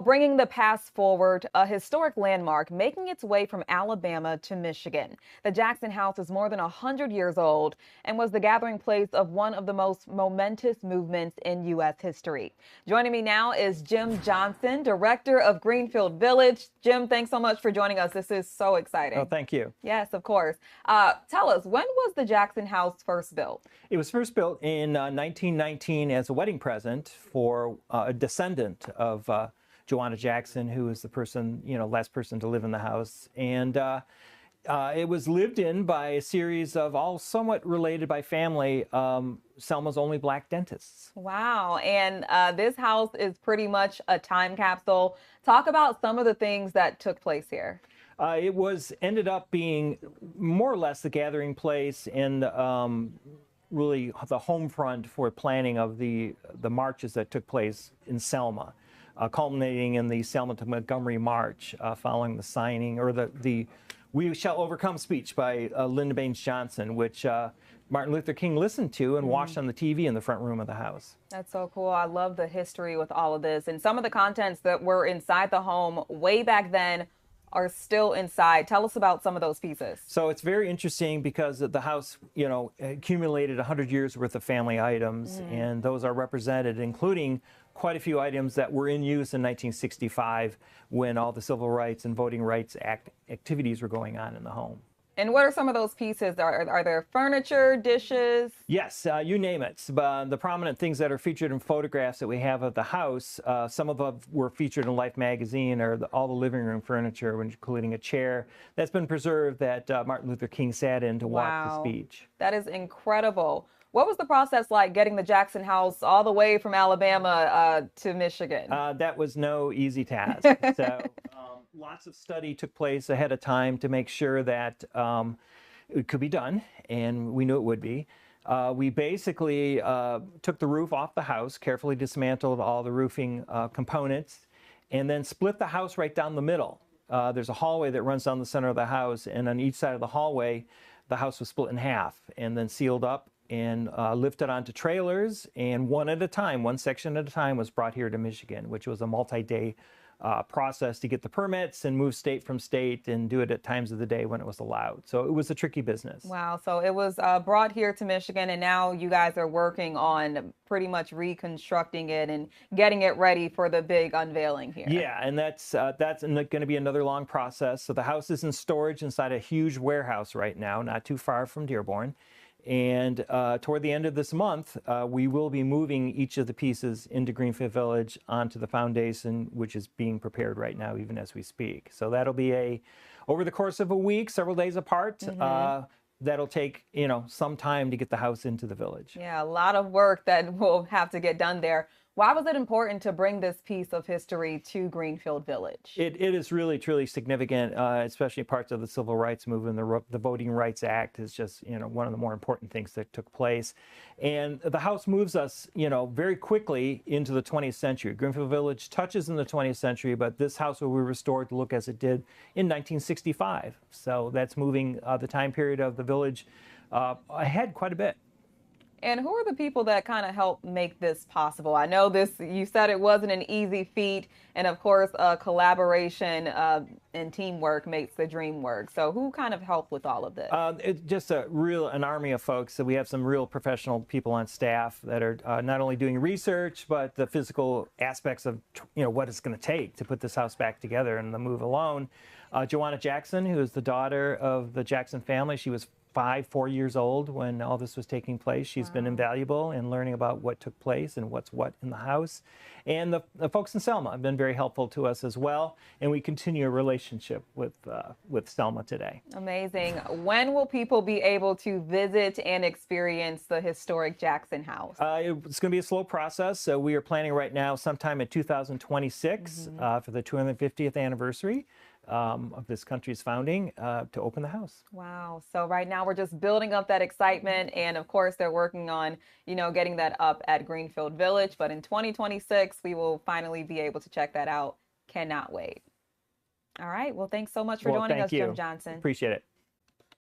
Bringing the past forward, a historic landmark making its way from Alabama to Michigan. The Jackson House is more than 100 years old and was the gathering place of one of the most momentous movements in U.S. history. Joining me now is Jim Johnson, director of Greenfield Village. Jim, thanks so much for joining us. This is so exciting. Oh, thank you. Yes, of course. Tell us, when was the Jackson House first built? It was first built in 1919 as a wedding present for a descendant of Joanna Jackson, who was the person, last person to live in the house. And it was lived in by a series of all somewhat related by family, Selma's only black dentists. Wow. And this house is pretty much a time capsule. Talk about some of the things that took place here. It ended up being more or less the gathering place and really the home front for planning of the marches that took place in Selma. Culminating in the Selma to Montgomery March following the signing, or the We Shall Overcome speech by Lyndon Baines Johnson, which Martin Luther King listened to and watched on the TV in the front room of the house. That's so cool. I love the history with all of this. And some of the contents that were inside the home way back then are still inside. Tell us about some of those pieces. So it's very interesting because the house, accumulated 100 years worth of family items, and those are represented, including quite a few items that were in use in 1965 when all the Civil Rights and Voting Rights Act activities were going on in the home. And what are some of those pieces? Are there furniture, dishes? Yes, you name it. The prominent things that are featured in photographs that we have of the house, some of them were featured in Life magazine, or all the living room furniture, including a chair that's been preserved that Martin Luther King sat in to watch the speech. That is incredible. What was the process like getting the Jackson House all the way from Alabama to Michigan? That was no easy task. So lots of study took place ahead of time to make sure that it could be done, and we knew it would be. We basically took the roof off the house, carefully dismantled all the roofing components, and then split the house right down the middle. There's a hallway that runs down the center of the house, and on each side of the hallway, the house was split in half and then sealed up and lifted onto trailers, and one section at a time was brought here to Michigan, which was a multi-day process to get the permits and move state from state and do it at times of the day when it was allowed. So it was a tricky business. Wow. So it was brought here to Michigan, and now you guys are working on pretty much reconstructing it and getting it ready for the big unveiling here. Yeah, and that's going to be another long process. So the house is in storage inside a huge warehouse right now, not too far from Dearborn. And toward the end of this month, we will be moving each of the pieces into Greenfield Village onto the foundation, which is being prepared right now, even as we speak. So that'll be over the course of a week, several days apart. That'll take, some time to get the house into the village. Yeah, a lot of work that will have to get done there. Why was it important to bring this piece of history to Greenfield Village? It is really, truly significant, especially parts of the Civil Rights Movement. The Voting Rights Act is just, one of the more important things that took place. And the house moves us, very quickly into the 20th century. Greenfield Village touches in the 20th century, but this house will be restored to look as it did in 1965. So that's moving the time period of the village ahead quite a bit. And who are the people that kind of help make this possible? I know you said it wasn't an easy feat, and of course, collaboration and teamwork makes the dream work. So who kind of helped with all of this? It's just an army of folks. So we have some real professional people on staff that are not only doing research, but the physical aspects of, what it's going to take to put this house back together and the move alone. Joanna Jackson, who is the daughter of the Jackson family, she was 4 years old when all this was taking place. She's been invaluable in learning about what took place and what's what in the house. And the folks in Selma have been very helpful to us as well. And we continue a relationship with Selma today. Amazing. When will people be able to visit and experience the historic Jackson House? It's going to be a slow process. So we are planning right now sometime in 2026 for the 250th anniversary of this country's founding to open the house. Wow. So right now we're just building up that excitement. And of course, they're working on, getting that up at Greenfield Village. But in 2026, we will finally be able to check that out. Cannot wait. All right. Well, thanks so much for joining us, Jim Johnson. Appreciate it.